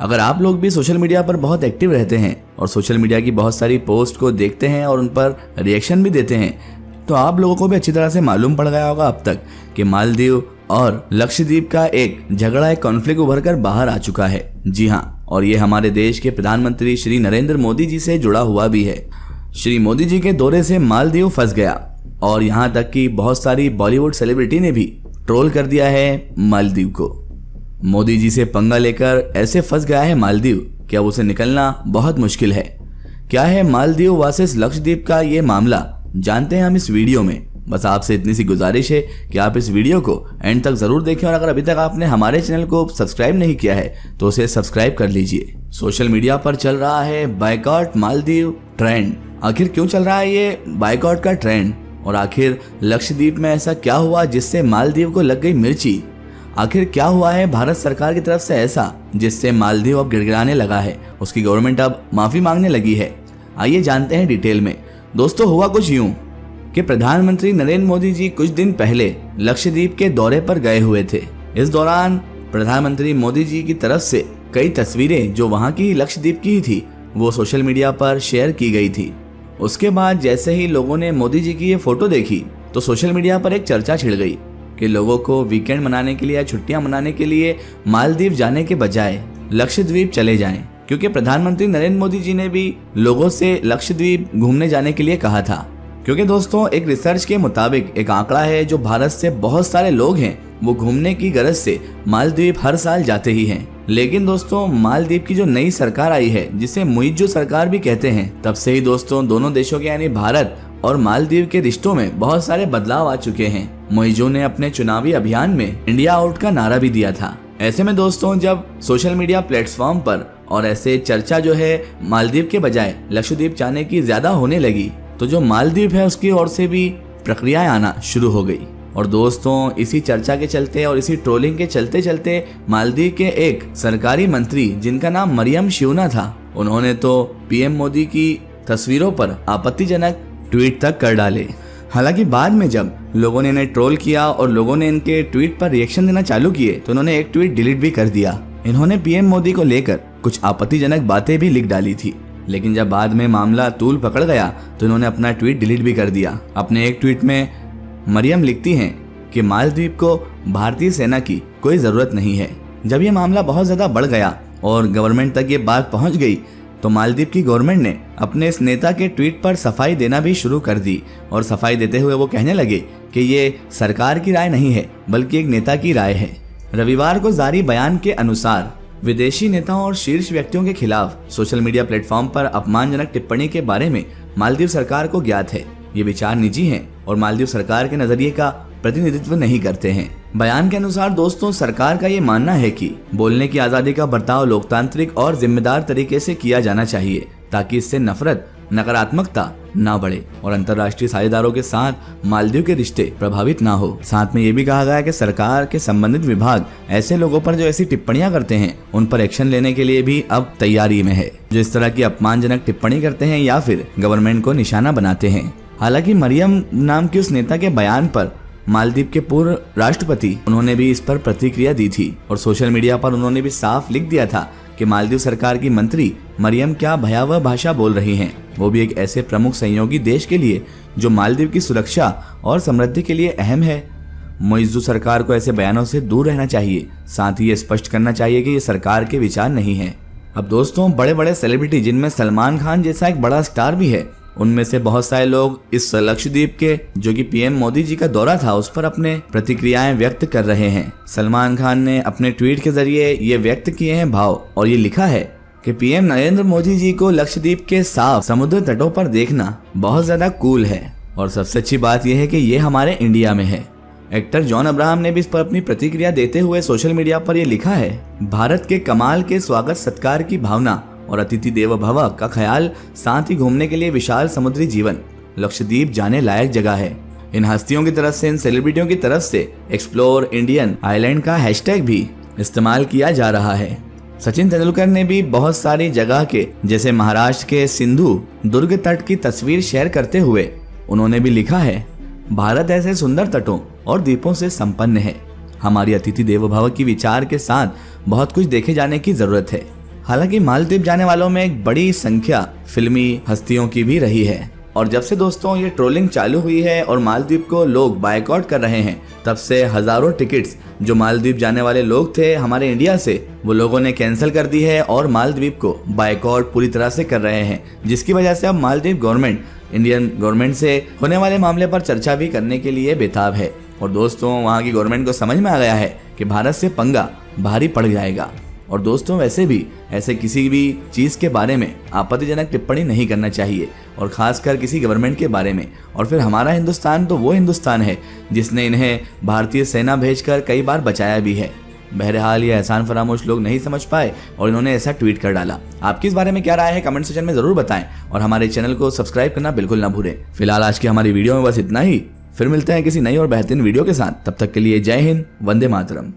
अगर आप लोग भी सोशल मीडिया पर बहुत एक्टिव रहते हैं और सोशल मीडिया की बहुत सारी पोस्ट को देखते हैं और उन पर रिएक्शन भी देते हैं, तो आप लोगों को भी अच्छी तरह से मालूम पड़ गया होगा अब तक कि मालदीव और लक्षद्वीप का एक झगड़ा, एक कॉन्फ्लिक्ट उभर कर बाहर आ चुका है। जी हाँ, और ये हमारे देश के प्रधानमंत्री श्री नरेंद्र मोदी जी से जुड़ा हुआ भी है। श्री मोदी जी के दौरे से मालदीव फंस गया और यहाँ तक कि बहुत सारी बॉलीवुड सेलिब्रिटी ने भी ट्रोल कर दिया है मालदीव को। मोदी जी से पंगा लेकर ऐसे फंस गया है मालदीव कि अब उसे निकलना बहुत मुश्किल है। क्या है मालदीव वर्सेस लक्षद्वीप का ये मामला, जानते हैं हम इस वीडियो में। बस आपसे इतनी सी गुजारिश है कि आप इस वीडियो को एंड तक जरूर देखें और अगर अभी तक आपने हमारे चैनल को सब्सक्राइब नहीं किया है तो उसे सब्सक्राइब कर लीजिए। सोशल मीडिया पर चल रहा है बायकॉट मालदीव ट्रेंड। आखिर क्यों चल रहा है ये बायकॉट का ट्रेंड, और आखिर लक्षद्वीप में ऐसा क्या हुआ जिससे मालदीव को लग गई मिर्ची? आखिर क्या हुआ है भारत सरकार की तरफ से ऐसा जिससे मालदीव अब गिड़गिड़ाने लगा है, उसकी गवर्नमेंट अब माफी मांगने लगी है? आइए जानते हैं डिटेल में। दोस्तों, हुआ कुछ यूं कि प्रधानमंत्री नरेंद्र मोदी जी कुछ दिन पहले लक्षद्वीप के दौरे पर गए हुए थे। इस दौरान प्रधानमंत्री मोदी जी की तरफ से कई तस्वीरें जो वहां की लक्षद्वीप की ही थी वो सोशल मीडिया पर शेयर की गई थी। उसके बाद जैसे ही लोगों ने मोदी जी की ये फोटो देखी तो सोशल मीडिया पर एक चर्चा छिड़ गई कि लोगों को वीकेंड मनाने के लिए या छुट्टियां मनाने के लिए मालदीव जाने के बजाय लक्षद्वीप चले जाएं, क्योंकि प्रधानमंत्री नरेंद्र मोदी जी ने भी लोगों से लक्षद्वीप घूमने जाने के लिए कहा था। क्योंकि दोस्तों, एक रिसर्च के मुताबिक एक आंकड़ा है जो भारत से बहुत सारे लोग हैं वो घूमने की गरज से मालदीव हर साल जाते ही हैं। लेकिन दोस्तों, मालदीव की जो नई सरकार आई है जिसे मुइज्जो सरकार भी कहते हैं, तब से ही दोस्तों दोनों देशों के यानी भारत और मालदीव के रिश्तों में बहुत सारे बदलाव आ चुके हैं। मुइज्जो ने अपने चुनावी अभियान में इंडिया आउट का नारा भी दिया था। ऐसे में दोस्तों, जब सोशल मीडिया प्लेटफॉर्म पर और ऐसे चर्चा जो है मालदीव के बजाय लक्षद्वीप जाने की ज्यादा होने लगी, तो जो मालदीव है उसकी ओर से भी प्रक्रियाएं आना शुरू हो गई। और दोस्तों, इसी चर्चा के चलते और इसी ट्रोलिंग के चलते चलते मालदीव के एक सरकारी मंत्री जिनका नाम मरियम शिवना था, उन्होंने तो पीएम मोदी की तस्वीरों पर आपत्तिजनक ट्वीट तक कर डाले। हालांकि बाद में जब लोगों ने इन्हें ट्रोल किया और लोगों ने इनके ट्वीट पर रिएक्शन देना चालू किए तो उन्होंने एक ट्वीट डिलीट भी कर दिया। इन्होंने पीएम मोदी को लेकर कुछ आपत्तिजनक बातें भी लिख डाली थी, लेकिन जब बाद में मामला तूल पकड़ गया तो इन्होंने अपना ट्वीट डिलीट भी कर दिया। अपने एक ट्वीट में मरियम लिखती हैं कि मालदीव को भारतीय सेना की कोई जरूरत नहीं है। जब ये मामला बहुत ज्यादा बढ़ गया और गवर्नमेंट तक ये बात पहुंच गई तो मालदीव की गवर्नमेंट ने अपने इस नेता के ट्वीट पर सफाई देना भी शुरू कर दी। और सफाई देते हुए वो कहने लगे कि ये सरकार की राय नहीं है बल्कि एक नेता की राय है। रविवार को जारी बयान के अनुसार विदेशी नेताओं और शीर्ष व्यक्तियों के खिलाफ सोशल मीडिया प्लेटफॉर्म पर अपमानजनक टिप्पणी के बारे में मालदीव सरकार को ज्ञात है। ये विचार निजी हैं और मालदीव सरकार के नजरिए का प्रतिनिधित्व नहीं करते हैं। बयान के अनुसार दोस्तों, सरकार का ये मानना है कि बोलने की आजादी का बर्ताव लोकतांत्रिक और जिम्मेदार तरीके से किया जाना चाहिए ताकि इससे नफरत, नकारात्मकता ना बढ़े और अंतर्राष्ट्रीय साझेदारों के साथ मालदीव के रिश्ते प्रभावित ना हो। साथ में ये भी कहा गया है कि सरकार के संबंधित विभाग ऐसे लोगों पर जो ऐसी टिप्पणियां करते हैं उन पर एक्शन लेने के लिए भी अब तैयारी में है, जो इस तरह की अपमानजनक टिप्पणी करते हैं या फिर गवर्नमेंट को निशाना बनाते हैं। हालांकि मरियम नाम के उस नेता के बयान पर मालदीव के पूर्व राष्ट्रपति उन्होंने भी इस पर प्रतिक्रिया दी थी और सोशल मीडिया पर उन्होंने भी साफ लिख दिया था कि मालदीव सरकार की मंत्री मरियम क्या भयावह भाषा बोल रही हैं, वो भी एक ऐसे प्रमुख सहयोगी देश के लिए जो मालदीव की सुरक्षा और समृद्धि के लिए अहम है। मुइज्जो सरकार को ऐसे बयानों से दूर रहना चाहिए, साथ ही ये स्पष्ट करना चाहिए कि ये सरकार के विचार नहीं है। अब दोस्तों, बड़े बड़े सेलिब्रिटी जिनमें सलमान खान जैसा एक बड़ा स्टार भी है, उनमें से बहुत सारे लोग इस लक्षद्वीप के जो कि पीएम मोदी जी का दौरा था उस पर अपने प्रतिक्रियाएं व्यक्त कर रहे हैं। सलमान खान ने अपने ट्वीट के जरिए ये व्यक्त किए हैं भाव और ये लिखा है कि पीएम नरेंद्र मोदी जी को लक्षद्वीप के साफ समुद्र तटों पर देखना बहुत ज्यादा कूल है और सबसे अच्छी बात यह है कि ये हमारे इंडिया में है। एक्टर जॉन अब्राहम ने भी इस पर अपनी प्रतिक्रिया देते हुए सोशल मीडिया पर यह लिखा है, भारत के कमाल के स्वागत सत्कार की भावना और अतिथि देवो भव का ख्याल, साथ ही घूमने के लिए विशाल समुद्री जीवन, लक्षद्वीप जाने लायक जगह है। इन हस्तियों की तरफ से, इन सेलिब्रिटियों की तरफ से एक्सप्लोर इंडियन आइलैंड का हैशटैग भी इस्तेमाल किया जा रहा है। सचिन तेंदुलकर ने भी बहुत सारी जगह के जैसे महाराष्ट्र के सिंधु दुर्ग तट की तस्वीर शेयर करते हुए उन्होंने भी लिखा है, भारत ऐसे सुंदर तटों और द्वीपों से संपन्न है। हमारी अतिथि देवो भव की विचार के साथ बहुत कुछ देखे जाने की जरूरत है। हालांकि मालदीव जाने वालों में एक बड़ी संख्या फिल्मी हस्तियों की भी रही है। और जब से दोस्तों ये ट्रोलिंग चालू हुई है और मालदीव को लोग बायकॉट कर रहे हैं, तब से हजारों टिकट्स जो मालदीव जाने वाले लोग थे हमारे इंडिया से, वो लोगों ने कैंसिल कर दी है और मालदीव को बायकॉट पूरी तरह से कर रहे हैं, जिसकी वजह से अब मालदीव गवर्नमेंट इंडियन गवर्नमेंट से होने वाले मामले पर चर्चा भी करने के लिए बेताब है। और दोस्तों वहाँ की गवर्नमेंट को समझ में आ गया है कि भारत से पंगा भारी पड़ जाएगा। और दोस्तों वैसे भी ऐसे किसी भी चीज़ के बारे में आपत्तिजनक टिप्पणी नहीं करना चाहिए, और ख़ासकर किसी गवर्नमेंट के बारे में। और फिर हमारा हिंदुस्तान तो वो हिंदुस्तान है जिसने इन्हें भारतीय सेना भेजकर कई बार बचाया भी है। बहरहाल ये एहसान फरामोश लोग नहीं समझ पाए और इन्होंने ऐसा ट्वीट कर डाला। आपकी इस बारे में क्या राय है कमेंट सेक्शन में ज़रूर बताएं, और हमारे चैनल को सब्सक्राइब करना बिल्कुल ना भूलें। फिलहाल आज की हमारी वीडियो में बस इतना ही। फिर मिलते हैं किसी नई और बेहतरीन वीडियो के साथ। तब तक के लिए जय हिंद, वंदे मातरम।